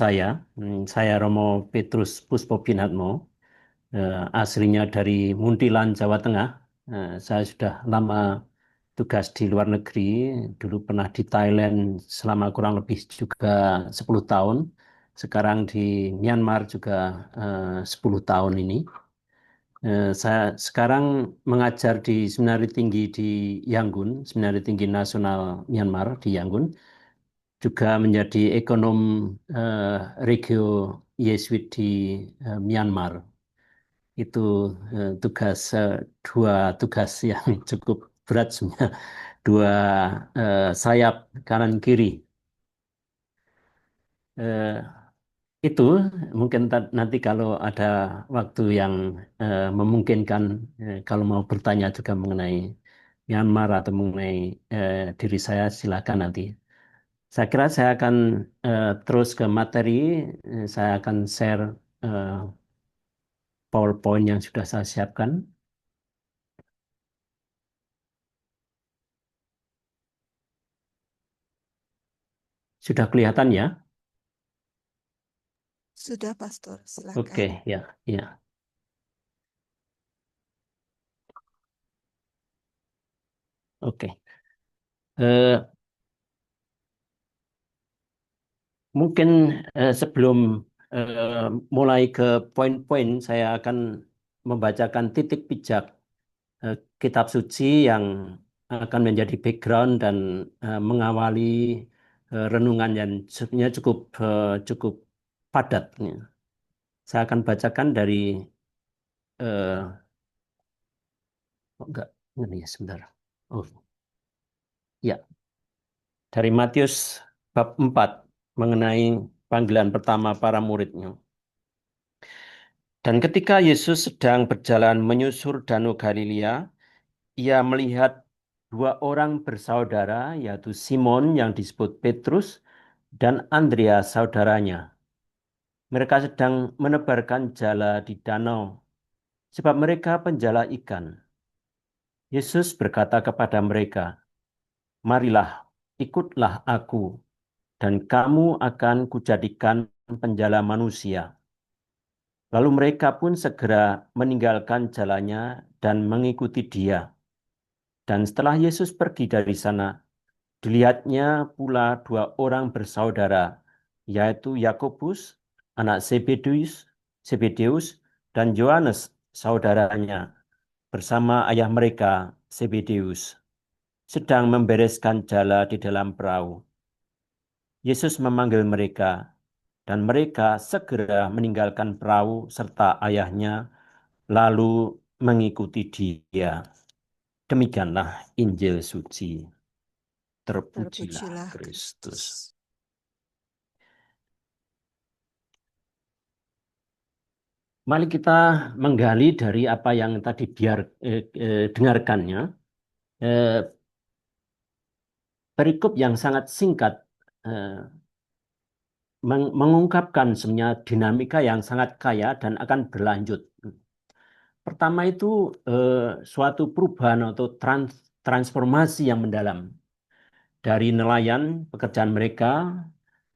saya. Saya Romo Petrus Puspobinatmo, aslinya dari Muntilan, Jawa Tengah. Saya sudah lama tugas di luar negeri, dulu pernah di Thailand selama kurang lebih juga 10 tahun. Sekarang di Myanmar juga 10 tahun ini. Saya sekarang mengajar di Seminari Tinggi di Yangon, Seminari Tinggi Nasional Myanmar di Yangon, juga menjadi ekonom eh, regio Yesuit di Myanmar. Itu dua tugas yang cukup berat sebenarnya, dua sayap kanan kiri. Eh, itu mungkin nanti kalau ada waktu yang memungkinkan, kalau mau bertanya juga mengenai Myanmar atau mengenai diri saya, silakan nanti. Saya kira saya akan terus ke materi. Saya akan share eh, PowerPoint yang sudah saya siapkan. Sudah kelihatan ya? Sudah, Pastor. Oke, Silakan. ya, ya. Oke. Eh, Mungkin sebelum mulai ke poin-poin, saya akan membacakan titik pijak kitab suci yang akan menjadi background dan mengawali renungan yang sebenarnya cukup padat. Saya akan bacakan dari oh, enggak, ini ya sebentar. Oh, ya, dari Matius bab 4 mengenai panggilan pertama para muridnya. Dan ketika Yesus sedang berjalan menyusur Danau Galilea, ia melihat dua orang bersaudara, yaitu Simon yang disebut Petrus dan Andreas saudaranya. Mereka sedang menebarkan jala di danau, sebab mereka penjala ikan. Yesus berkata kepada mereka, "Marilah, ikutlah aku, dan kamu akan kujadikan penjala manusia." Lalu mereka pun segera meninggalkan jalannya dan mengikuti dia. Dan setelah Yesus pergi dari sana, dilihatnya pula dua orang bersaudara, yaitu Yakobus, anak Zebedeus, dan Yohanes, saudaranya, bersama ayah mereka, Zebedeus, sedang membereskan jala di dalam perahu. Yesus memanggil mereka, dan mereka segera meninggalkan perahu serta ayahnya, lalu mengikuti dia. Demikianlah Injil suci. Terpujilah Terpujilah Kristus. Kristus. Mari kita menggali dari apa yang tadi dengarkannya. Eh, Perikop yang sangat singkat eh, mengungkapkan sebenarnya dinamika yang sangat kaya dan akan berlanjut. Pertama itu suatu perubahan atau transformasi yang mendalam dari nelayan pekerjaan mereka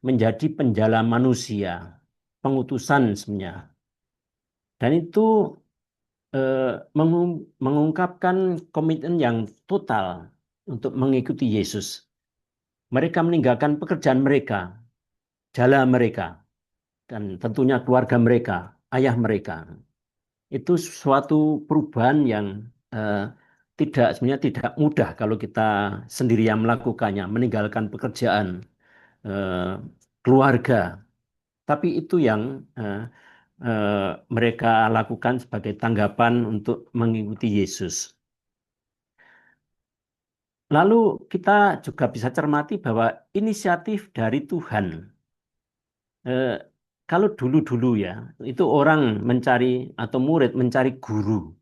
menjadi penjala manusia, pengutusan sebenarnya. Dan itu eh, mengungkapkan komitmen yang total untuk mengikuti Yesus. Mereka meninggalkan pekerjaan mereka, jala mereka, dan tentunya keluarga mereka, ayah mereka. Itu suatu perubahan yang eh, sebenarnya tidak mudah kalau kita sendiri yang melakukannya, meninggalkan pekerjaan, eh, keluarga. Tapi itu yang eh, eh, mereka lakukan sebagai tanggapan untuk mengikuti Yesus. Lalu kita juga bisa cermati bahwa inisiatif dari Tuhan, eh, kalau dulu-dulu ya, itu orang mencari atau murid mencari guru.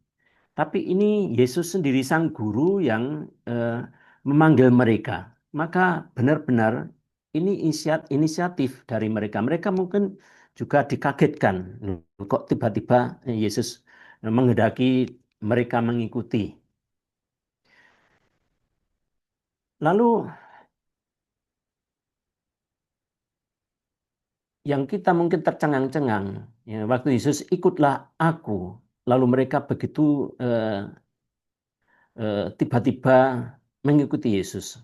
Tapi ini Yesus sendiri sang guru yang eh, memanggil mereka. Maka benar-benar ini inisiatif dari mereka. Mereka mungkin juga dikagetkan. Loh, kok tiba-tiba Yesus menghendaki mereka mengikuti. Lalu yang kita mungkin tercengang-cengang. Ya, waktu Yesus ikutlah aku, lalu mereka begitu tiba-tiba mengikuti Yesus.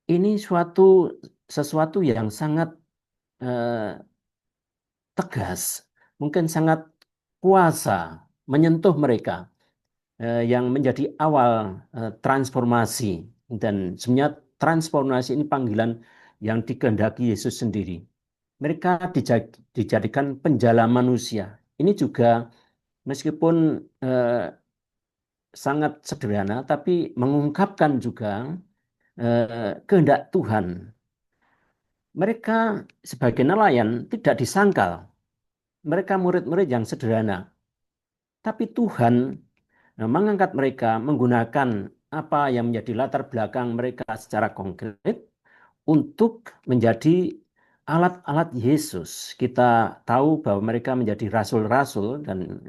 Ini sesuatu yang sangat eh, tegas, mungkin sangat kuasa menyentuh mereka, yang menjadi awal transformasi. Dan sebenarnya transformasi ini panggilan yang dikehendaki Yesus sendiri. Mereka dijadikan penjala manusia. Ini juga meskipun sangat sederhana, tapi mengungkapkan juga kehendak Tuhan. Mereka sebagai nelayan tidak disangkal. Mereka murid-murid yang sederhana. Tapi Tuhan mengangkat mereka menggunakan apa yang menjadi latar belakang mereka secara konkret untuk menjadi alat-alat Yesus. Kita tahu bahwa mereka menjadi rasul-rasul dan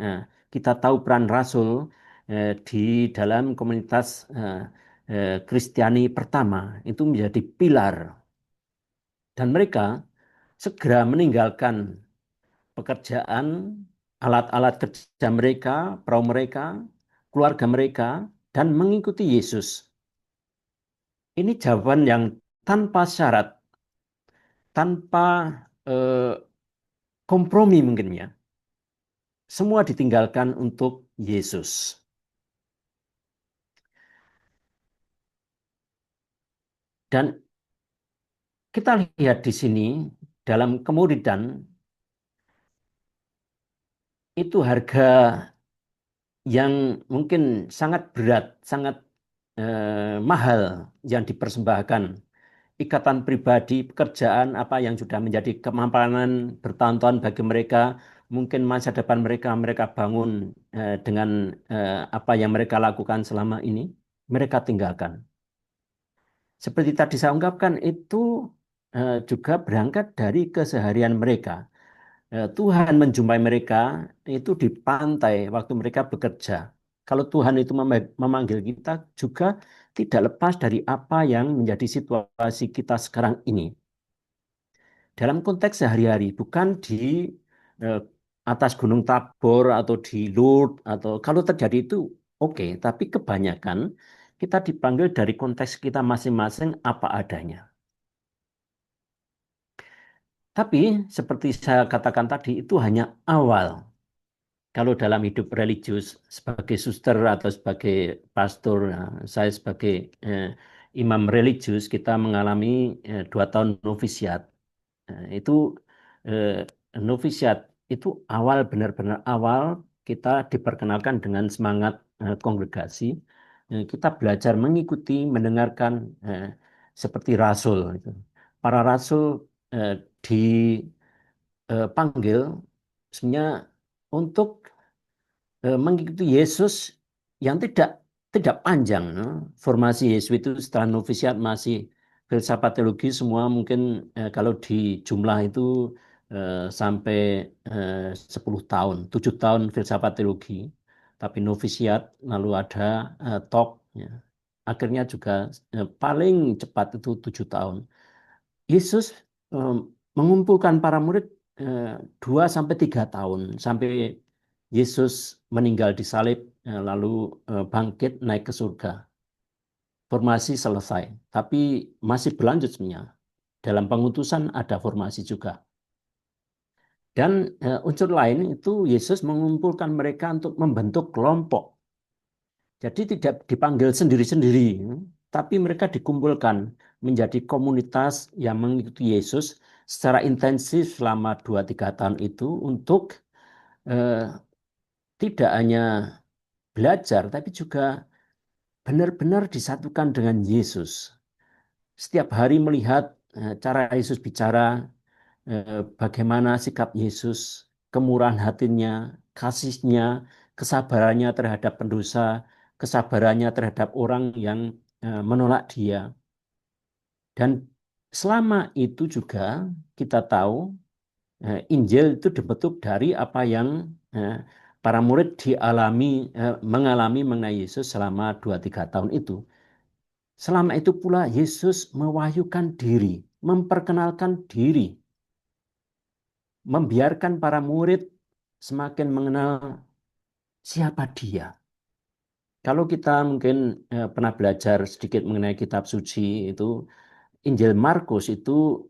kita tahu peran rasul di dalam komunitas Kristiani pertama itu menjadi pilar dan mereka segera meninggalkan pekerjaan, alat-alat kerja mereka, perahu mereka, keluarga mereka, dan mengikuti Yesus. Ini jawaban yang tanpa syarat, tanpa eh, kompromi mungkin ya. Semua ditinggalkan untuk Yesus. Dan kita lihat di sini dalam kemuridan itu harga yang mungkin sangat berat, sangat mahal yang dipersembahkan. Ikatan pribadi, pekerjaan, apa yang sudah menjadi kemampanan bertahun-tahun bagi mereka, mungkin masa depan mereka, mereka bangun dengan apa yang mereka lakukan selama ini, mereka tinggalkan. Seperti tadi saya ungkapkan, itu juga berangkat dari keseharian mereka. Tuhan menjumpai mereka itu di pantai waktu mereka bekerja. Kalau Tuhan itu memanggil kita juga tidak lepas dari apa yang menjadi situasi kita sekarang ini. Dalam konteks sehari-hari, bukan di eh, atas Gunung Tabor atau di Lourdes atau kalau terjadi itu oke, tapi kebanyakan kita dipanggil dari konteks kita masing-masing apa adanya. Tapi seperti saya katakan tadi itu hanya awal. Kalau dalam hidup religius sebagai suster atau sebagai pastor, nah, saya sebagai eh, imam religius kita mengalami 2 tahun novisiat. Itu eh, novisiat itu awal benar-benar awal kita diperkenalkan dengan semangat kongregasi. Kita belajar mengikuti, mendengarkan eh, seperti rasul. Gitu. Para rasul dipanggil sebenarnya untuk mengikuti Yesus yang tidak panjang. No? Formasi Yesus itu setelah novisiat masih filsafat teologi semua mungkin kalau di jumlah itu sampai 10 tahun, 7 tahun filsafat teologi. Tapi novisiat lalu ada talk. Ya. Akhirnya juga paling cepat itu 7 tahun. Yesus eh, mengumpulkan para murid 2 sampai 3 tahun sampai Yesus meninggal di salib lalu bangkit naik ke surga. Formasi selesai, tapi masih berlanjut sebenarnya. Dalam pengutusan ada formasi juga. Dan unsur lain itu Yesus mengumpulkan mereka untuk membentuk kelompok. Jadi tidak dipanggil sendiri-sendiri, tapi mereka dikumpulkan menjadi komunitas yang mengikuti Yesus secara intensif selama 2-3 tahun itu untuk eh, tidak hanya belajar, tapi juga benar-benar disatukan dengan Yesus. Setiap hari melihat cara Yesus bicara, bagaimana sikap Yesus, kemurahan hatinya, kasihnya, kesabarannya terhadap pendosa, kesabarannya terhadap orang yang menolak dia. Dan selama itu juga kita tahu Injil itu dibentuk dari apa yang para murid mengalami mengenai Yesus selama 2-3 tahun itu. Selama itu pula Yesus mewahyukan diri, memperkenalkan diri membiarkan para murid semakin mengenal siapa dia. Kalau kita mungkin pernah belajar sedikit mengenai kitab suci itu, Injil Markus itu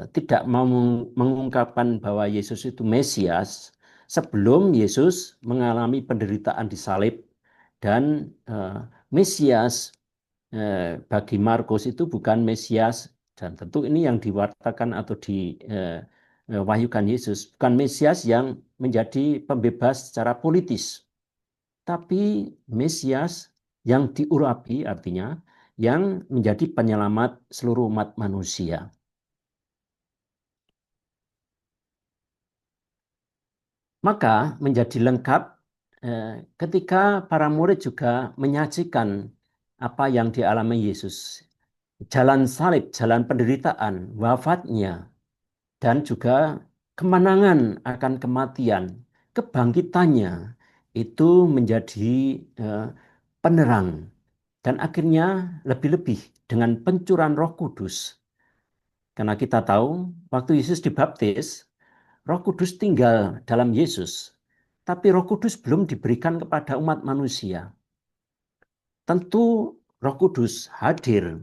tidak mau mengungkapkan bahwa Yesus itu Mesias sebelum Yesus mengalami penderitaan di salib dan Mesias bagi Markus itu bukan Mesias dan tentu ini yang diwartakan atau diwahyukan Yesus bukan Mesias yang menjadi pembebas secara politis tapi Mesias yang diurapi artinya yang menjadi penyelamat seluruh umat manusia. Maka menjadi lengkap ketika para murid juga menyajikan apa yang dialami Yesus. Jalan salib, jalan penderitaan, wafatnya, dan juga kemenangan akan kematian, kebangkitannya, itu menjadi eh, penerang. Dan akhirnya lebih-lebih dengan pencurahan Roh Kudus. Karena kita tahu waktu Yesus dibaptis, Roh Kudus tinggal dalam Yesus. Tapi Roh Kudus belum diberikan kepada umat manusia. Tentu Roh Kudus hadir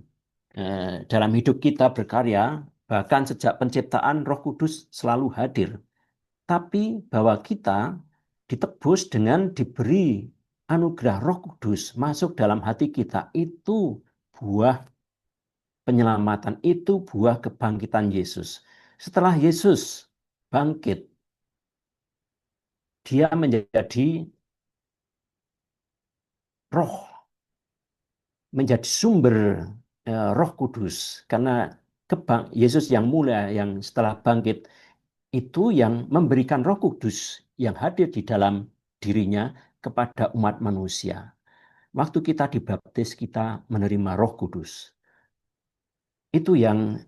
dalam hidup kita berkarya, bahkan sejak penciptaan Roh Kudus selalu hadir. Tapi bahwa kita ditebus dengan diberi anugerah Roh Kudus masuk dalam hati kita, itu buah penyelamatan, itu buah kebangkitan Yesus. Setelah Yesus bangkit, dia menjadi roh, menjadi sumber Roh Kudus karena Yesus yang mulia yang setelah bangkit itu yang memberikan Roh Kudus yang hadir di dalam dirinya kepada umat manusia. Waktu kita dibaptis kita menerima Roh Kudus. Itu yang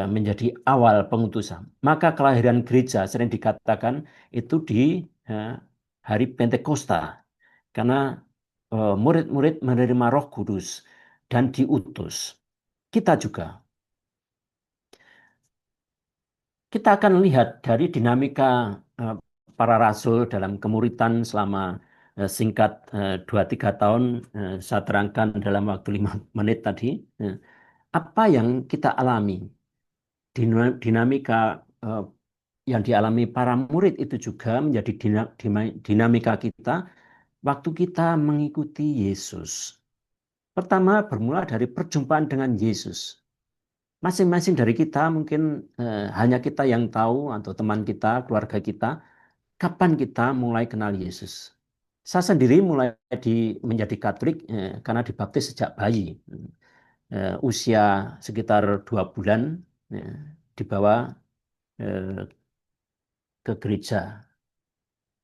menjadi awal pengutusan. Maka kelahiran gereja sering dikatakan itu di eh, hari Pentakosta karena murid-murid menerima Roh Kudus dan diutus. Kita juga. Kita akan lihat dari dinamika para rasul dalam kemuritan selama singkat 2-3 tahun saya terangkan dalam waktu 5 menit tadi. Apa yang kita alami, dinamika yang dialami para murid itu juga menjadi dinamika kita waktu kita mengikuti Yesus. Pertama bermula dari perjumpaan dengan Yesus. Masing-masing dari kita mungkin hanya kita yang tahu atau teman kita, keluarga kita, kapan kita mulai kenal Yesus. Saya sendiri mulai menjadi Katolik karena dibaptis sejak bayi. Usia sekitar 2 bulan dibawa ke gereja.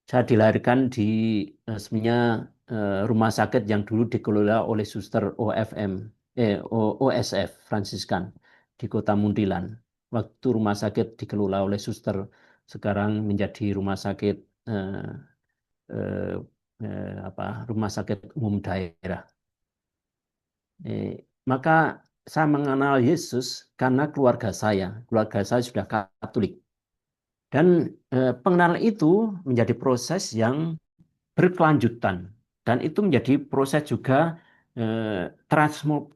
Saya dilahirkan di sebenarnya rumah sakit yang dulu dikelola oleh suster OSF Fransiskan di Kota Muntilan. Waktu rumah sakit dikelola oleh suster, sekarang menjadi rumah sakit eh, eh, rumah sakit umum daerah. Maka saya mengenal Yesus karena keluarga saya sudah Katolik. Dan pengenalan itu menjadi proses yang berkelanjutan dan itu menjadi proses juga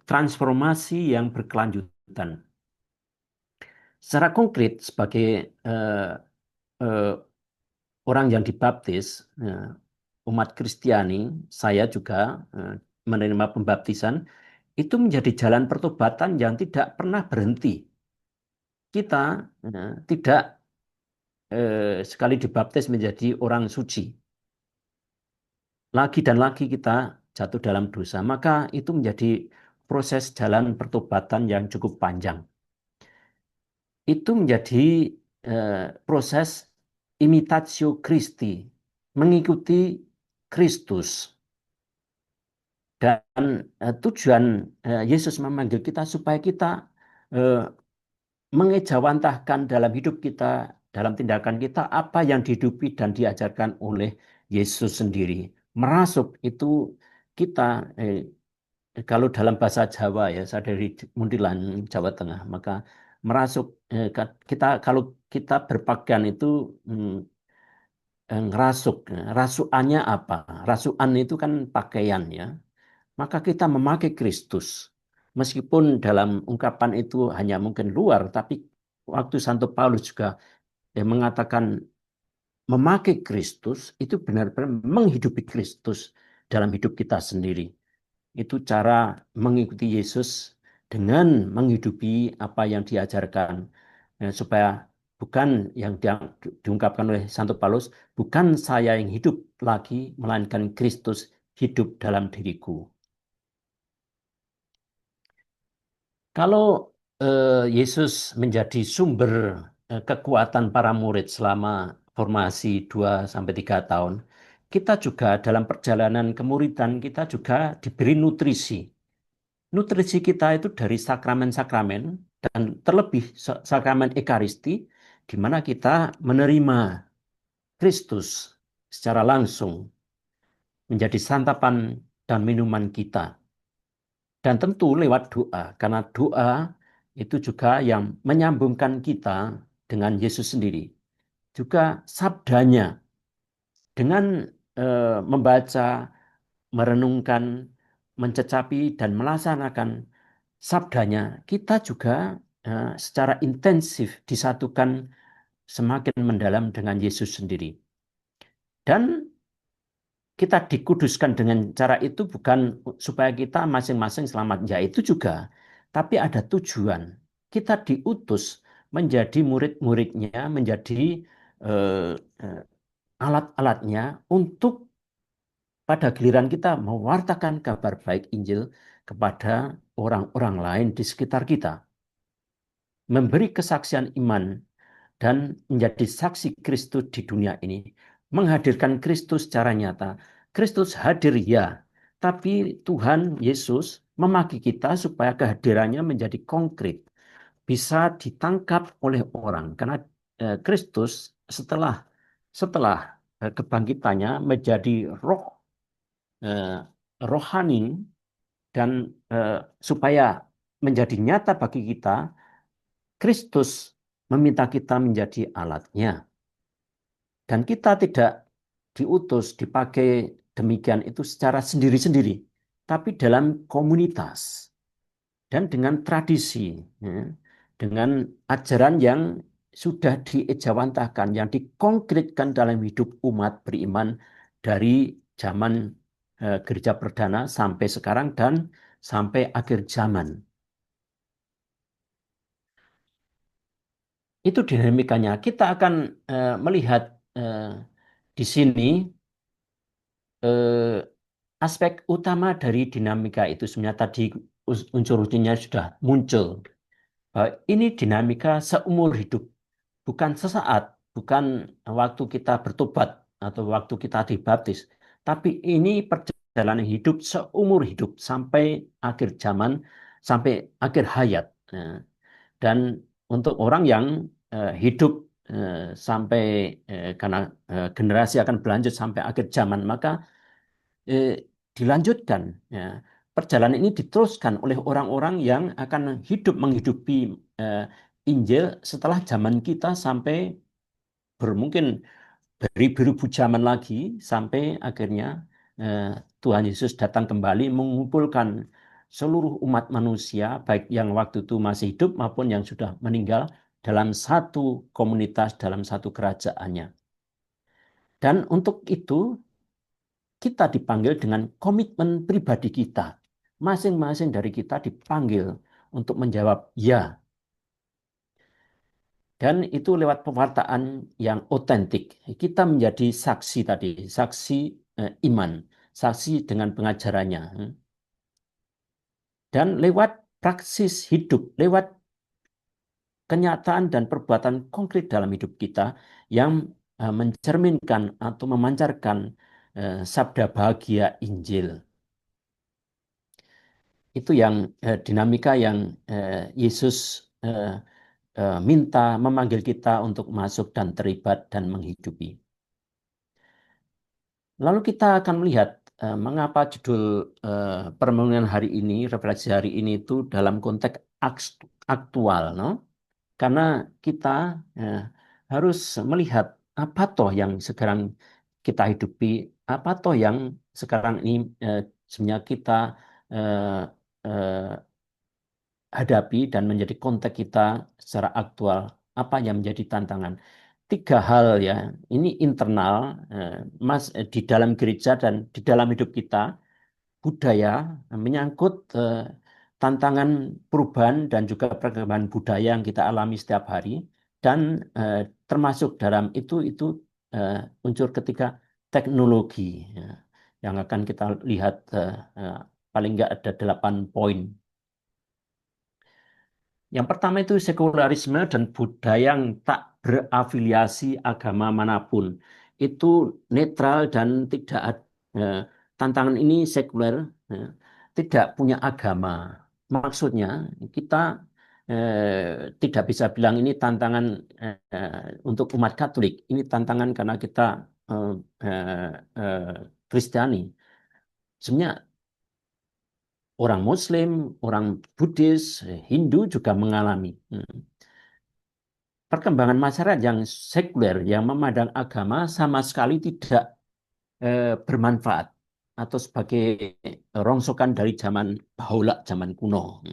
transformasi yang berkelanjutan. Secara konkret sebagai eh, eh, orang yang dibaptis umat Kristiani, saya juga menerima pembaptisan itu menjadi jalan pertobatan yang tidak pernah berhenti. Kita tidak sekali dibaptis menjadi orang suci. Lagi dan lagi kita jatuh dalam dosa, maka itu menjadi proses jalan pertobatan yang cukup panjang. Itu menjadi proses imitatio Christi, mengikuti Kristus. Dan tujuan Yesus memanggil kita supaya kita eh, mengejawantahkan dalam hidup kita, dalam tindakan kita, apa yang dihidupi dan diajarkan oleh Yesus sendiri. Merasuk itu kita, kalau dalam bahasa Jawa ya, saya dari Muntilan, Jawa Tengah, maka merasuk kita kalau kita berpakaian itu mm, ngerasuk. Rasukannya apa? Rasukan itu kan pakaian ya. Maka kita memakai Kristus. Meskipun dalam ungkapan itu hanya mungkin luar, tapi waktu Santo Paulus juga mengatakan memakai Kristus itu benar-benar menghidupi Kristus dalam hidup kita sendiri. Itu cara mengikuti Yesus dengan menghidupi apa yang diajarkan. Supaya bukan yang diungkapkan oleh Santo Paulus, bukan saya yang hidup lagi, melainkan Kristus hidup dalam diriku. Kalau Yesus menjadi sumber kekuatan para murid selama formasi 2 sampai 3 tahun, kita juga dalam perjalanan kemuridan kita juga diberi nutrisi. Nutrisi kita itu dari sakramen-sakramen dan terlebih sakramen Ekaristi, di mana kita menerima Kristus secara langsung menjadi santapan dan minuman kita. Dan tentu lewat doa, karena doa itu juga yang menyambungkan kita dengan Yesus sendiri. Juga sabdanya, dengan membaca, merenungkan, mencecapi, dan melaksanakan sabdanya, kita juga secara intensif disatukan semakin mendalam dengan Yesus sendiri. Dan kita dikuduskan dengan cara itu bukan supaya kita masing-masing selamat, ya itu juga, tapi ada tujuan. Kita diutus menjadi murid-muridnya, menjadi eh, eh, alat-alatnya untuk pada giliran kita mewartakan kabar baik Injil kepada orang-orang lain di sekitar kita, memberi kesaksian iman dan menjadi saksi Kristus di dunia ini, menghadirkan Kristus secara nyata. Kristus hadir ya, tapi Tuhan Yesus memakai kita supaya kehadirannya menjadi konkret, bisa ditangkap oleh orang karena Kristus setelah setelah kebangkitannya menjadi roh eh, rohani dan eh, supaya menjadi nyata bagi kita, Kristus meminta kita menjadi alatnya. Dan kita tidak diutus, dipakai demikian itu secara sendiri-sendiri, tapi dalam komunitas dan dengan tradisi, ya, dengan ajaran yang sudah diejawantahkan, yang dikonkretkan dalam hidup umat beriman dari zaman gereja perdana sampai sekarang dan sampai akhir zaman. Itu dinamikanya. Kita akan melihat eh, di sini eh, aspek utama dari dinamika itu sebenarnya tadi unsur-unsurnya sudah muncul. Bahwa ini dinamika seumur hidup, bukan sesaat, bukan waktu kita bertobat atau waktu kita dibaptis, tapi ini perjalanan hidup seumur hidup sampai akhir zaman, sampai akhir hayat. Nah, dan untuk orang yang hidup sampai karena generasi akan berlanjut sampai akhir zaman, maka eh, dilanjutkan. Ya. Perjalanan ini diteruskan oleh orang-orang yang akan hidup menghidupi eh, Injil setelah zaman kita sampai bermungkin beribu-ribu zaman lagi sampai akhirnya eh, Tuhan Yesus datang kembali mengumpulkan seluruh umat manusia baik yang waktu itu masih hidup maupun yang sudah meninggal dalam satu komunitas, dalam satu kerajaannya. Dan untuk itu kita dipanggil dengan komitmen pribadi kita. Masing-masing dari kita dipanggil untuk menjawab ya. Dan itu lewat pewartaan yang otentik. Kita menjadi saksi tadi, saksi iman, saksi dengan pengajarannya. Dan lewat praksis hidup, lewat kenyataan dan perbuatan konkret dalam hidup kita yang mencerminkan atau memancarkan sabda bahagia Injil. Itu yang dinamika yang Yesus eh, minta memanggil kita untuk masuk dan terlibat dan menghidupi. Lalu kita akan melihat mengapa judul permenungan hari ini, refleksi hari ini itu dalam konteks aktual, no? Karena kita eh, harus melihat apa toh yang sekarang kita hidupi, apa toh yang sekarang ini sebenarnya kita eh, eh, hadapi dan menjadi konteks kita secara aktual, apa yang menjadi tantangan. Tiga hal ya, ini internal, di dalam gereja dan di dalam hidup kita, budaya menyangkut tantangan perubahan dan juga perkembangan budaya yang kita alami setiap hari, dan termasuk dalam itu eh, unsur ketiga teknologi, ya, yang akan kita lihat paling nggak ada 8 poin. Yang pertama itu sekularisme dan budaya yang tak berafiliasi agama manapun. Itu netral dan tidak tantangan ini sekuler, eh, tidak punya agama. Maksudnya kita tidak bisa bilang ini tantangan untuk umat Katolik. Ini tantangan karena kita eh, eh, eh, Kristiani. Sebenarnya orang Muslim, orang Buddhis, Hindu juga mengalami. Perkembangan masyarakat yang sekuler, yang memandang agama sama sekali tidak bermanfaat atau sebagai rongsokan dari zaman bahula, zaman kuno.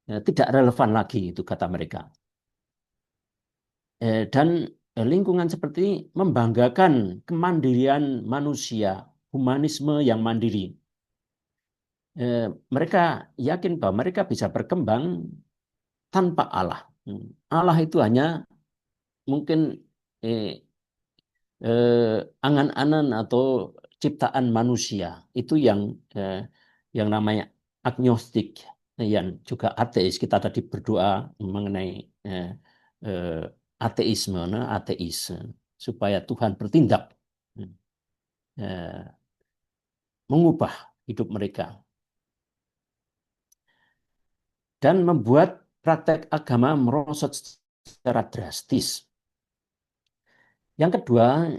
Tidak relevan lagi itu kata mereka. Dan lingkungan seperti ini membanggakan kemandirian manusia, humanisme yang mandiri. Mereka yakin bahwa mereka bisa berkembang tanpa Allah. Allah itu hanya mungkin eh, angan-angan atau ciptaan manusia itu eh, yang namanya agnostik, yang juga ateis. Kita tadi berdoa mengenai eh, eh, ateisme, nah, ateis supaya Tuhan bertindak, eh, mengubah hidup mereka dan membuat praktek agama merosot secara drastis. Yang kedua,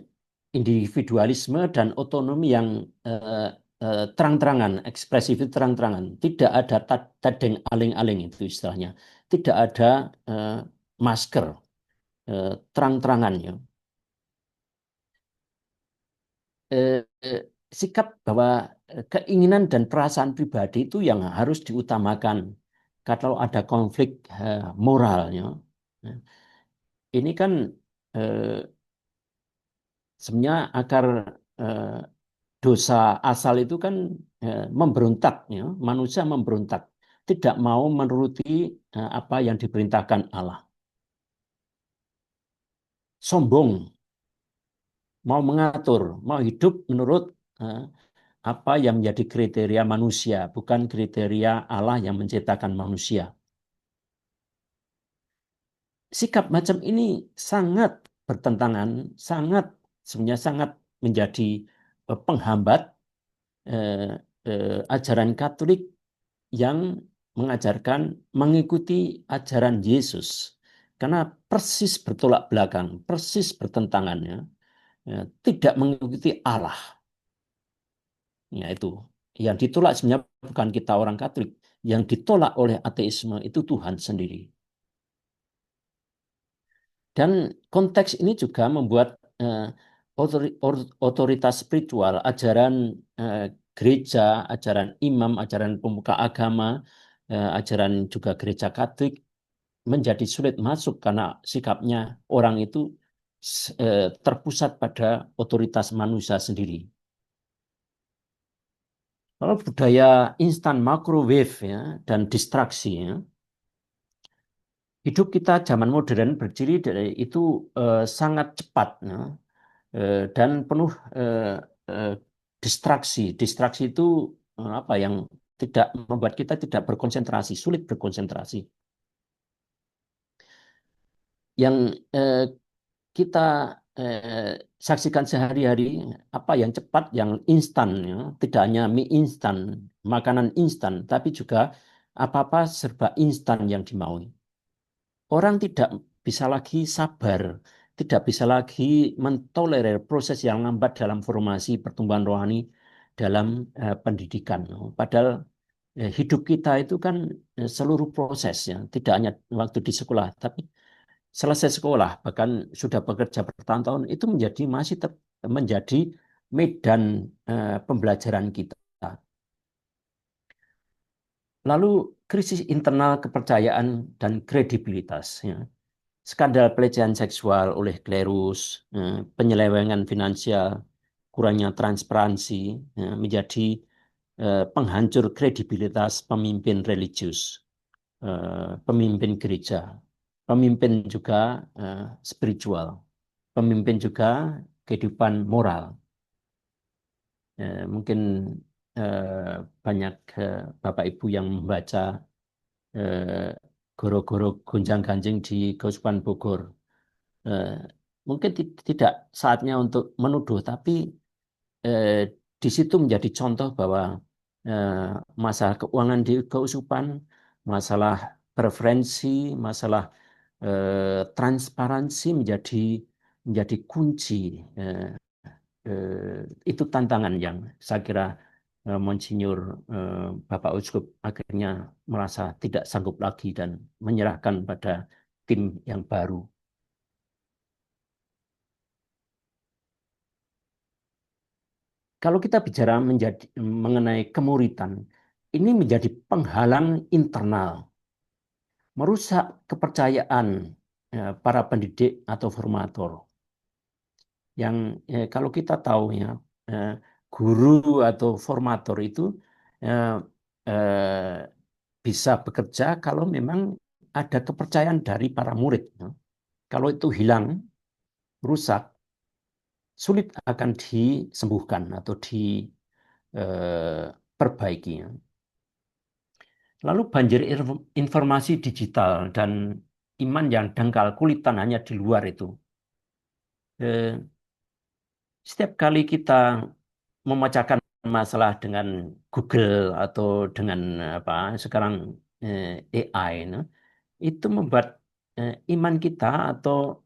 individualisme dan otonomi yang terang-terangan, ekspresif itu terang-terangan. Tidak ada tadeng aling-aling itu istilahnya. Tidak ada masker, terang-terangan ya. Sikap bahwa keinginan dan perasaan pribadi itu yang harus diutamakan kalau ada konflik moralnya. Ini kan eh, sebenarnya akar eh, dosa asal itu kan memberontak, ya. Manusia memberontak, tidak mau menuruti apa yang diperintahkan Allah. Sombong, mau mengatur, mau hidup menurut eh, apa yang menjadi kriteria manusia, bukan kriteria Allah yang menciptakan manusia. Sikap macam ini sangat bertentangan, sangat sebenarnya sangat menjadi penghambat ajaran Katolik yang mengajarkan mengikuti ajaran Yesus. Karena persis bertolak belakang, persis bertentangannya, ya, tidak mengikuti Allah. Ya, itu. Yang ditolak sebenarnya bukan kita orang Katolik. Yang ditolak oleh ateisme itu Tuhan sendiri. Dan konteks ini juga membuat otoritas spiritual, ajaran eh, gereja, ajaran imam, ajaran pemuka agama, ajaran juga gereja Katolik menjadi sulit masuk karena sikapnya orang itu terpusat pada otoritas manusia sendiri. Kalau budaya instan microwave ya, dan distraksi ya, hidup kita zaman modern berdiri dari itu sangat cepat ya, dan penuh eh, distraksi. Distraksi itu apa yang tidak membuat kita tidak berkonsentrasi, sulit berkonsentrasi. Yang kita saksikan sehari-hari apa yang cepat, yang instan, ya. Tidak hanya mie instan, makanan instan, tapi juga apa-apa serba instan yang dimaui. Orang tidak bisa lagi sabar, tidak bisa lagi mentolerir proses yang lambat dalam formasi pertumbuhan rohani dalam pendidikan. Padahal hidup kita itu kan seluruh proses ya, tidak hanya waktu di sekolah, tapi selesai sekolah, bahkan sudah bekerja bertahun-tahun, itu menjadi medan pembelajaran kita. Lalu krisis internal kepercayaan dan kredibilitas. Ya. Skandal pelecehan seksual oleh klerus, penyelewengan finansial, kurangnya transparansi, ya, menjadi penghancur kredibilitas pemimpin religius, pemimpin gereja, pemimpin juga spiritual, pemimpin juga kehidupan moral. Mungkin banyak Bapak Ibu yang membaca eh, goro-goro gonjang-ganjing di Keuskupan Bogor. Eh, Mungkin tidak saatnya untuk menuduh, tapi eh, di situ menjadi contoh bahwa eh, masalah keuangan di keuskupan, masalah preferensi, masalah transparansi menjadi kunci. eh, itu tantangan yang saya kira Monsinyur Bapak Uskup akhirnya merasa tidak sanggup lagi dan menyerahkan pada tim yang baru. Kalau kita bicara mengenai kemuritan, ini menjadi penghalang internal, merusak kepercayaan para pendidik atau formator. Yang kalau kita tahu ya, eh, guru atau formator itu eh, bisa bekerja kalau memang ada kepercayaan dari para murid. Ya. Kalau itu hilang, rusak, sulit akan disembuhkan atau diperbaiki. Ya. Lalu banjir informasi digital dan iman yang dangkal kulitan hanya di luar itu. Eh, Setiap kali kita memecahkan masalah dengan Google atau dengan apa sekarang AI, nah, itu membuat iman kita atau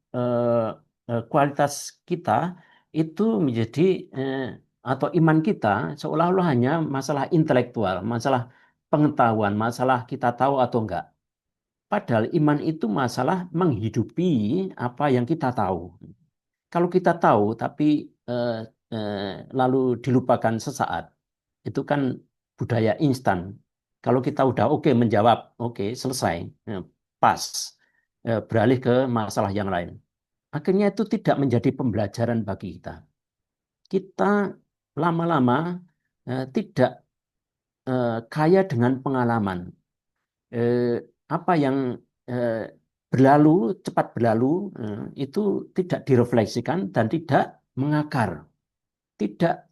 kualitas kita itu menjadi eh, atau iman kita seolah-olah hanya masalah intelektual, masalah pengetahuan, masalah kita tahu atau enggak. Padahal iman itu masalah menghidupi apa yang kita tahu. Kalau kita tahu tapi eh, eh, lalu dilupakan sesaat, itu kan budaya instan. Kalau kita udah oke menjawab, oke selesai, pas, beralih ke masalah yang lain. Akhirnya itu tidak menjadi pembelajaran bagi kita. Kita lama-lama tidak kaya dengan pengalaman. Eh, Apa yang eh, berlalu, cepat berlalu, itu tidak direfleksikan dan tidak mengakar, tidak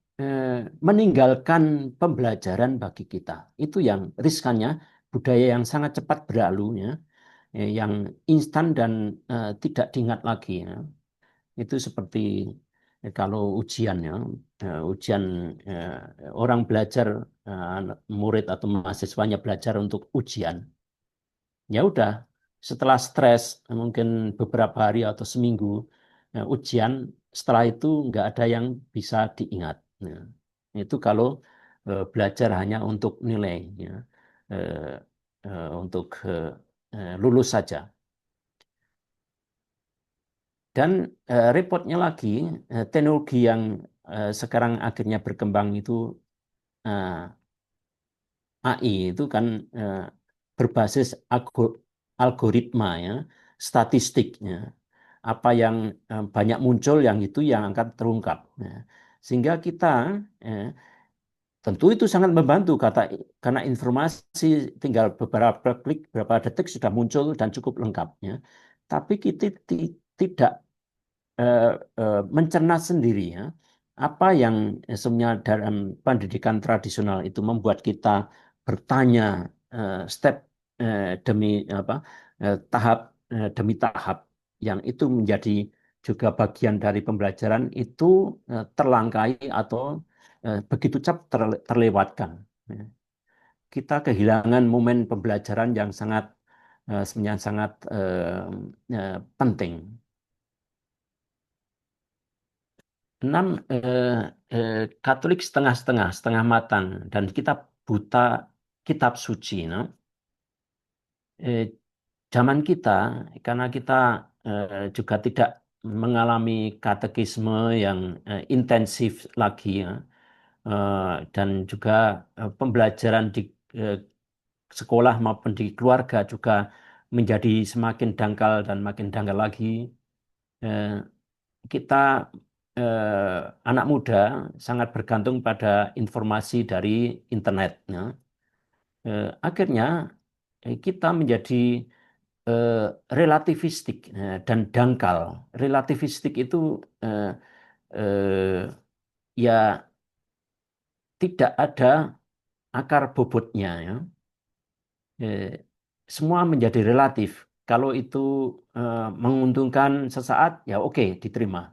meninggalkan pembelajaran bagi kita. Itu yang riskannya budaya yang sangat cepat berlalu, ya, yang instan dan tidak diingat lagi. Ya. Itu seperti kalau ujian, ya, ujian eh, orang belajar, murid atau mahasiswanya belajar untuk ujian. Ya udah, setelah stres mungkin beberapa hari atau seminggu ujian, setelah itu nggak ada yang bisa diingat. Nah, itu kalau belajar hanya untuk nilai, ya, eh, untuk lulus saja. Dan repotnya lagi, teknologi yang sekarang akhirnya berkembang itu eh, AI itu kan eh, berbasis algoritma, ya, statistiknya. Apa yang banyak muncul yang itu yang akan terungkap. Nah, sehingga kita eh, tentu itu sangat membantu karena informasi tinggal beberapa klik, beberapa detik sudah muncul dan cukup lengkap. Ya. Tapi kita tidak eh, mencerna sendiri, ya, apa yang sebenarnya dalam pendidikan tradisional itu membuat kita bertanya step demi apa tahap demi tahap yang itu menjadi juga bagian dari pembelajaran itu terlangkai atau begitu cepat terlewatkan. Ya. Kita kehilangan momen pembelajaran yang sebenarnya sangat penting. Enam, Katolik setengah-setengah, setengah matang, dan kita buta kitab suci. Nah. Eh, Zaman kita, karena kita juga tidak mengalami katekisme yang intensif lagi, ya, dan juga pembelajaran di eh, sekolah maupun di keluarga juga menjadi semakin dangkal dan makin dangkal lagi. Eh, kita anak muda sangat bergantung pada informasi dari internet. Ya. Akhirnya kita menjadi eh, relativistik dan dangkal. Relativistik itu eh, eh, ya tidak ada akar bobotnya, ya. Eh, Semua menjadi relatif. Kalau itu menguntungkan sesaat, ya oke, diterima.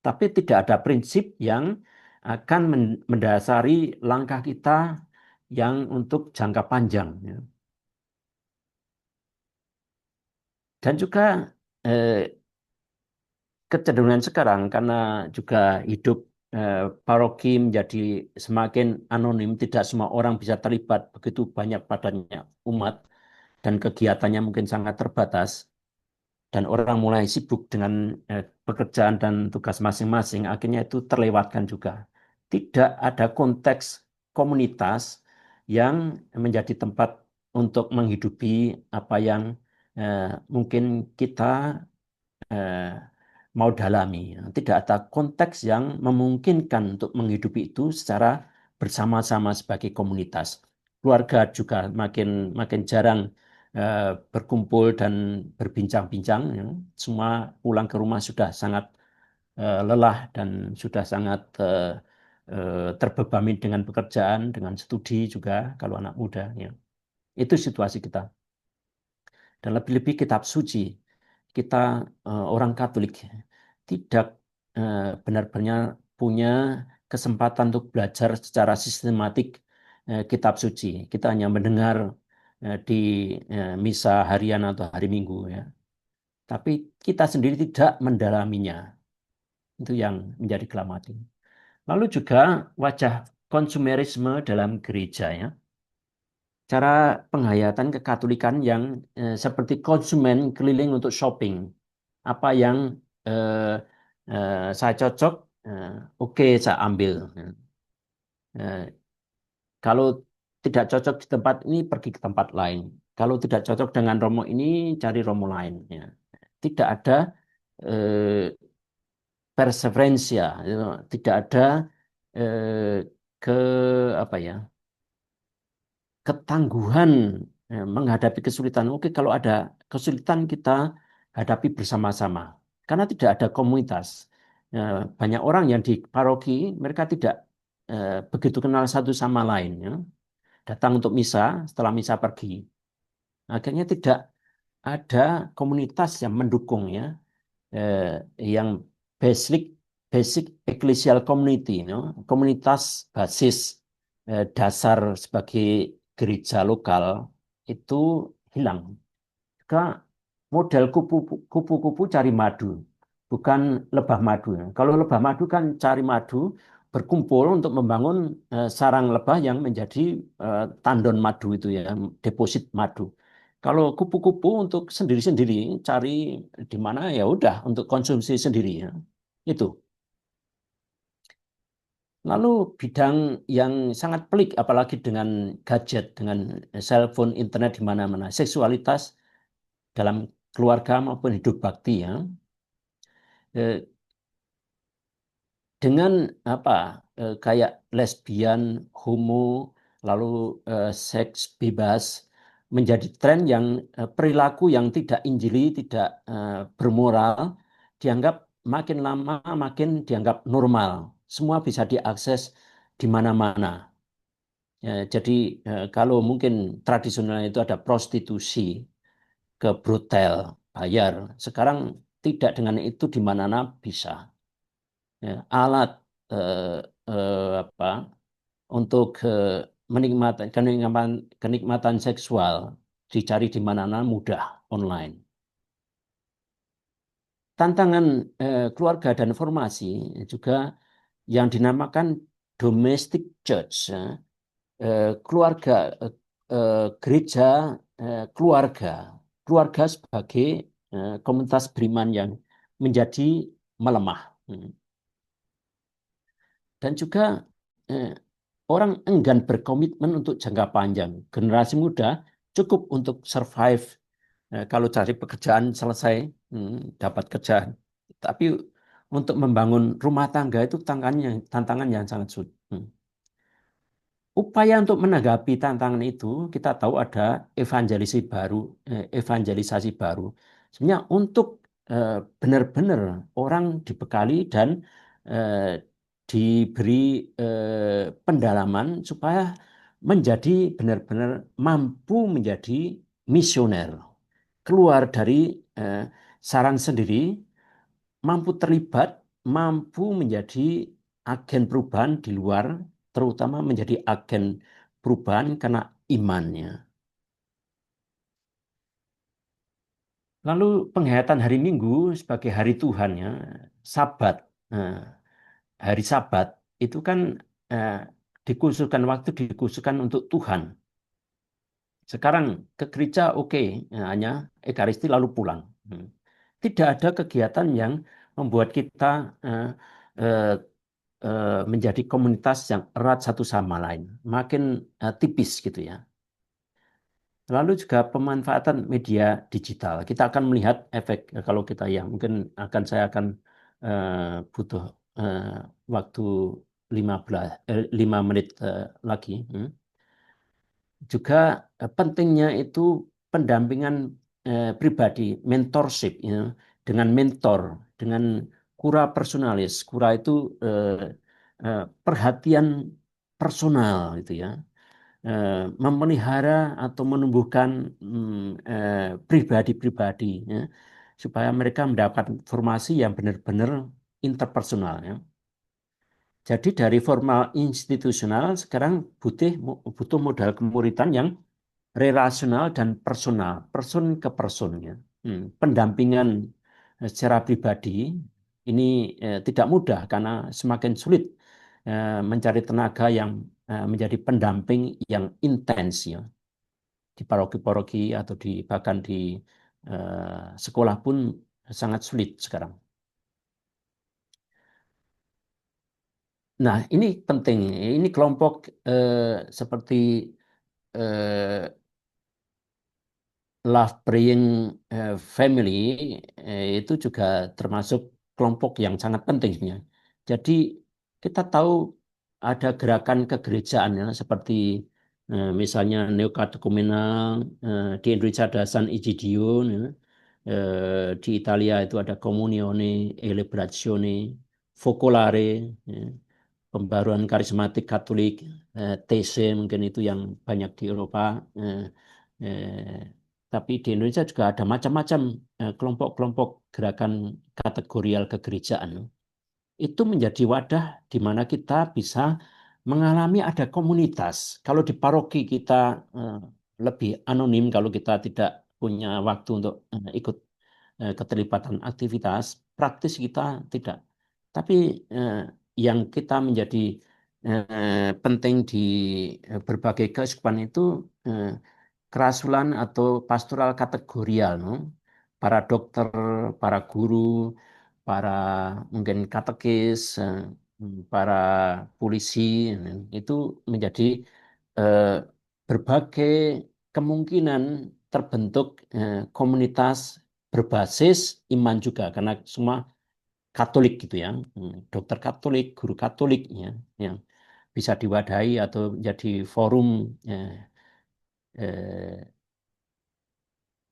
Tapi tidak ada prinsip yang akan mendasari langkah kita yang untuk jangka panjang, ya. Dan juga eh, kecenderungan sekarang karena juga hidup paroki menjadi semakin anonim, tidak semua orang bisa terlibat begitu banyak padanya umat dan kegiatannya mungkin sangat terbatas dan orang mulai sibuk dengan pekerjaan dan tugas masing-masing, akhirnya itu terlewatkan juga. Tidak ada konteks komunitas yang menjadi tempat untuk menghidupi apa yang eh, mungkin kita eh, mau dalami. Tidak ada konteks yang memungkinkan untuk menghidupi itu secara bersama-sama sebagai komunitas. Keluarga juga makin makin jarang eh, berkumpul dan berbincang-bincang, ya. Semua pulang ke rumah sudah sangat lelah dan sudah sangat terbebani dengan pekerjaan, dengan studi juga kalau anak muda. Ya. Itu situasi kita. Dan lebih-lebih kitab suci. Kita orang Katolik tidak benar-benar punya kesempatan untuk belajar secara sistematik kitab suci. Kita hanya mendengar di misa harian atau hari Minggu, ya. Tapi kita sendiri tidak mendalaminya. Itu yang menjadi kelemahan. Lalu juga wajah konsumerisme dalam gereja, ya. Cara penghayatan kekatolikan yang seperti konsumen keliling untuk shopping. Apa yang eh, saya cocok, eh, oke saya ambil. Kalau tidak cocok di tempat ini, pergi ke tempat lain. Kalau tidak cocok dengan romo ini, cari romo lain. Ya. Tidak ada eh, perseveransia, ya. Tidak ada eh, ke apa ya, ketangguhan menghadapi kesulitan. Oke, kalau ada kesulitan kita hadapi bersama-sama. Karena tidak ada komunitas. Banyak orang yang di paroki, mereka tidak begitu kenal satu sama lain, ya. Datang untuk misa, setelah misa pergi. Akhirnya tidak ada komunitas yang mendukung, ya, eh, yang basic basic ecclesial community, no? Komunitas basis dasar sebagai gereja lokal itu hilang. Maka model kupu-kupu cari madu, bukan lebah madu. Kalau lebah madu kan cari madu, berkumpul untuk membangun sarang lebah yang menjadi tandon madu itu, ya, deposit madu. Kalau kupu-kupu untuk sendiri-sendiri cari di mana, ya udah untuk konsumsi sendiri, ya. Itu. Lalu bidang yang sangat pelik apalagi dengan gadget, dengan cellphone, internet di mana-mana, seksualitas dalam keluarga maupun hidup bakti, ya. Eh, Dengan apa kayak lesbian, homo, lalu seks bebas menjadi tren yang perilaku yang tidak injili, tidak bermoral, dianggap makin lama makin dianggap normal. Semua bisa diakses di mana-mana. Jadi kalau mungkin tradisional itu ada prostitusi ke brothel, bayar. Sekarang tidak, dengan itu di mana-mana bisa. Ya, alat eh, apa untuk menikmati kenikmatan seksual dicari di mana-mana mudah online. Tantangan keluarga dan formasi juga yang dinamakan domestic church, ya. Keluarga gereja, keluarga, keluarga sebagai komunitas beriman yang menjadi melemah. Hmm. Dan juga eh, orang enggan berkomitmen untuk jangka panjang. Generasi muda cukup untuk survive. Kalau cari pekerjaan selesai, dapat kerjaan. Tapi untuk membangun rumah tangga itu tantangan yang sangat sulit. Upaya untuk menanggapi tantangan itu, kita tahu ada evangelisasi baru. Sebenarnya untuk benar-benar orang dibekali dan eh, diberi pendalaman supaya menjadi benar-benar mampu menjadi misioner, keluar dari eh, sarang sendiri, mampu terlibat, mampu menjadi agen perubahan di luar, terutama menjadi agen perubahan karena imannya. Lalu penghayatan hari Minggu sebagai hari Tuhan ya, Sabat. Nah, hari Sabat itu kan eh, dikhususkan untuk Tuhan. Sekarang ke gereja oke, hanya Ekaristi lalu pulang. Hmm. Tidak ada kegiatan yang membuat kita eh, eh, menjadi komunitas yang erat satu sama lain, makin tipis gitu ya. Lalu juga pemanfaatan media digital. Kita akan melihat efek kalau kita yang mungkin saya akan butuh eh, waktu 5 menit lagi. Juga pentingnya itu pendampingan pribadi, mentorship ya, dengan mentor, dengan kura personalis. Kura itu perhatian personal itu ya. Memelihara atau menumbuhkan pribadi-pribadi ya, supaya mereka mendapat informasi yang benar-benar interpersonal ya. Jadi dari formal institusional sekarang butuh modal kemuritan yang relasional dan personal, person ke personnya. Pendampingan secara pribadi ini tidak mudah karena semakin sulit mencari tenaga yang menjadi pendamping yang intens ya di paroki-paroki atau bahkan di sekolah pun sangat sulit sekarang. Nah, ini penting. Ini kelompok seperti eh, Love Praying Family itu juga termasuk kelompok yang sangat penting sebenarnya. Jadi kita tahu ada gerakan kegerejaan ya, seperti misalnya Neocatecumenal, di Indonesia ada San Egidio, ya. Di Italia itu ada Comunione e Liberazione, Focolare, ya. Pembaruan karismatik Katolik, TC mungkin itu yang banyak di Eropa. eh, eh, tapi di Indonesia juga ada macam-macam kelompok-kelompok gerakan kategorial kegerejaan. Itu menjadi wadah di mana kita bisa mengalami ada komunitas. Kalau di paroki kita eh, lebih anonim, kalau kita tidak punya waktu untuk ikut keterlibatan aktivitas, praktis kita tidak. Tapi eh, yang kita menjadi penting di berbagai keuskupan itu eh, kerasulan atau pastoral kategorial, no? Para dokter, para guru, para mungkin katekis, para polisi, itu menjadi eh, berbagai kemungkinan terbentuk komunitas berbasis iman juga karena semua Katolik gitu ya. Dokter Katolik, guru Katolik ya, yang bisa diwadahi atau jadi forum eh, eh,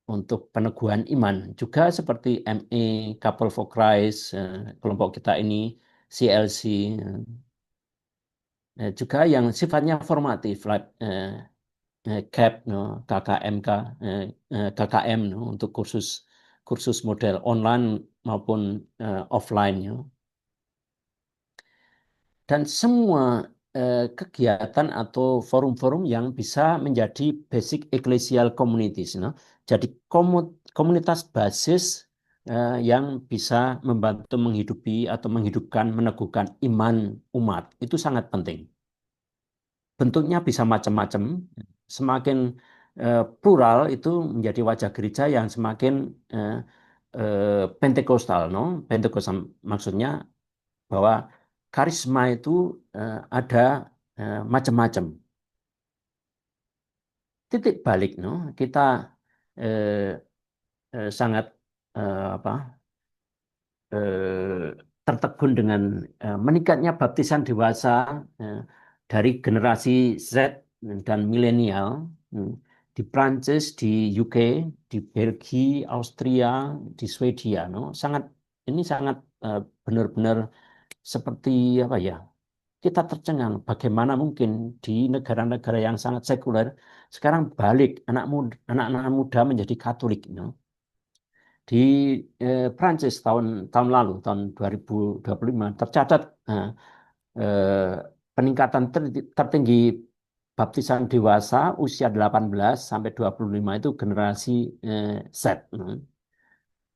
untuk peneguhan iman. Juga seperti ME, Couple for Christ, kelompok kita ini, CLC, juga yang sifatnya formatif, like, CAP, no, KKMK, KKM no, untuk kursus kursus model online maupun offline. No. Dan semua kegiatan atau forum-forum yang bisa menjadi basic ecclesial communities. No? Jadi komunitas basis yang bisa membantu menghidupi atau menghidupkan, meneguhkan iman umat. Itu sangat penting. Bentuknya bisa macam-macam. semakin plural itu menjadi wajah gereja yang semakin eh, Pentekostal, no? Pentekostal maksudnya bahwa karisma itu ada macam-macam. Titik balik, no? Kita eh, sangat apa eh, tertegun dengan meningkatnya baptisan dewasa eh, dari generasi Z dan milenial hmm, di Prancis, di UK, di Belgia, Austria, di Swedia, no? Sangat ini sangat benar-benar seperti apa ya? Kita tercengang bagaimana mungkin di negara-negara yang sangat sekuler sekarang balik anak-anak muda menjadi Katolik, no? Di Prancis tahun tahun lalu tahun 2025 tercatat eh, eh, peningkatan tertinggi baptisan dewasa usia 18 sampai 25 itu generasi Z.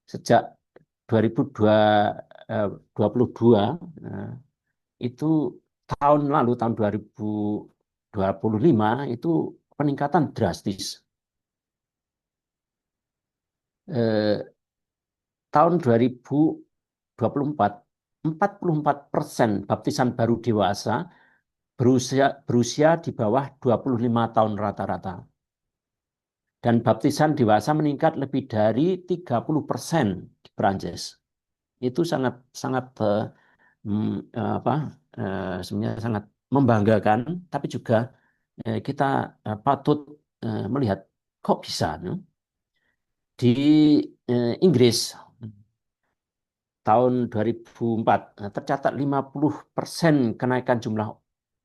Sejak 2022 itu tahun lalu tahun 2025 itu peningkatan drastis. Eh, tahun 2024, 44% baptisan baru dewasa berusia di bawah 25 tahun rata-rata. Dan baptisan dewasa meningkat lebih dari 30% di Prancis. Itu sangat sangat apa sebenarnya sangat membanggakan, tapi juga kita patut melihat kok bisa, no? Di Inggris tahun 2004 tercatat 50% kenaikan jumlah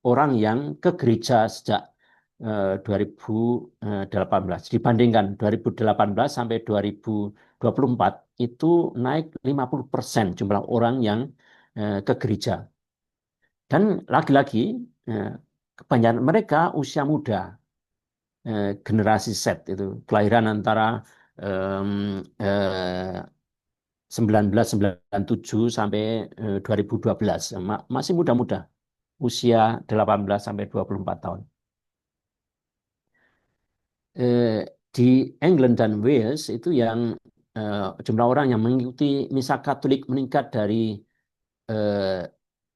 orang yang ke gereja sejak 2018 dibandingkan 2018 sampai 2024 itu naik 50% jumlah orang yang ke gereja. Dan lagi-lagi eh, kebanyakan mereka usia muda, generasi Z itu kelahiran antara em, 1997 sampai 2012. Masih muda-muda, usia 18 sampai 24 tahun. Eh, di England dan Wales itu yang jumlah orang yang mengikuti misa Katolik meningkat dari eh,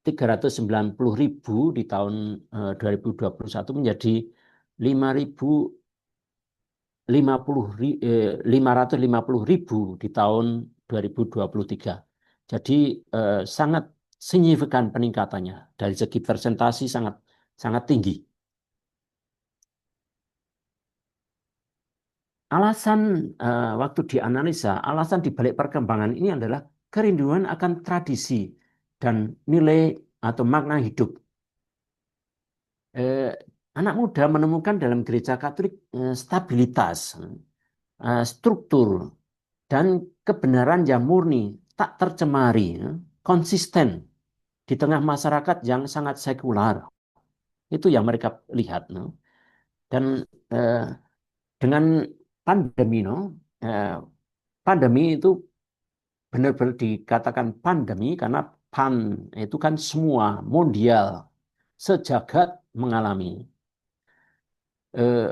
390.000 di tahun 2021 menjadi 550.000 di tahun 2023. Jadi sangat signifikan peningkatannya dari segi presentasi sangat sangat tinggi. Alasan waktu dianalisa, alasan dibalik perkembangan ini adalah kerinduan akan tradisi dan nilai atau makna hidup. Eh, anak muda menemukan dalam gereja Katolik stabilitas, struktur, dan kebenaran yang murni, tak tercemari, ya, konsisten di tengah masyarakat yang sangat sekular. Itu yang mereka lihat, no. Dan eh, dengan pandemi, no, eh, pandemi itu benar-benar dikatakan pandemi karena pan itu kan semua mondial, sejagat mengalami. Eh,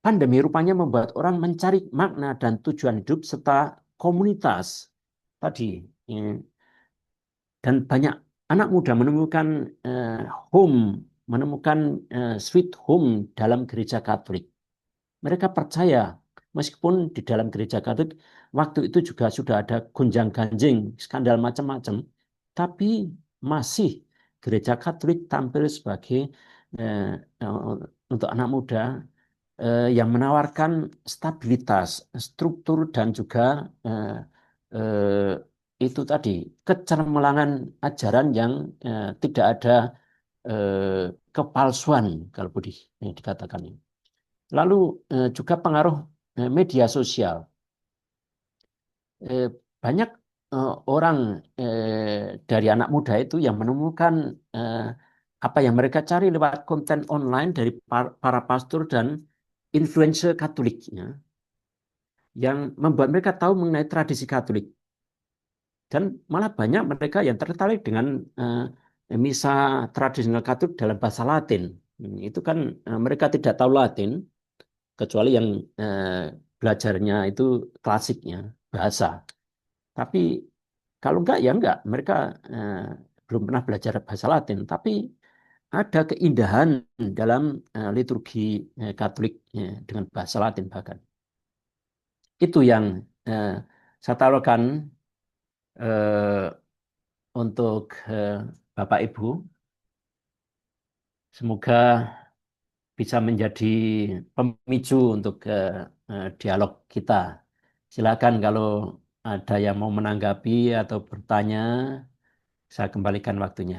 Pandemi rupanya membuat orang mencari makna dan tujuan hidup serta komunitas tadi. Ya. Dan banyak anak muda menemukan eh, home, menemukan sweet home dalam gereja Katolik. Mereka percaya, meskipun di dalam gereja Katolik waktu itu juga sudah ada gonjang-ganjing, skandal macam-macam, tapi masih gereja Katolik tampil sebagai eh, eh, untuk anak muda yang menawarkan stabilitas, struktur dan juga eh, eh, itu tadi kecermelangan ajaran yang tidak ada kepalsuan kalau boleh dikatakan. Lalu juga pengaruh media sosial. Eh, Banyak orang dari anak muda itu yang menemukan eh, apa yang mereka cari lewat konten online dari para pastor dan influencer Katolik, ya, yang membuat mereka tahu mengenai tradisi Katolik dan malah banyak mereka yang tertarik dengan misa tradisional Katolik dalam bahasa Latin. Itu kan mereka tidak tahu Latin, kecuali yang eh, belajarnya itu klasiknya bahasa. Tapi kalau enggak ya enggak, mereka eh, belum pernah belajar bahasa Latin, tapi ada keindahan dalam liturgi Katolik dengan bahasa Latin bahkan. Itu yang eh, saya taruhkan eh, untuk Bapak Ibu. Semoga bisa menjadi pemicu untuk dialog kita. Silakan kalau ada yang mau menanggapi atau bertanya, saya kembalikan waktunya.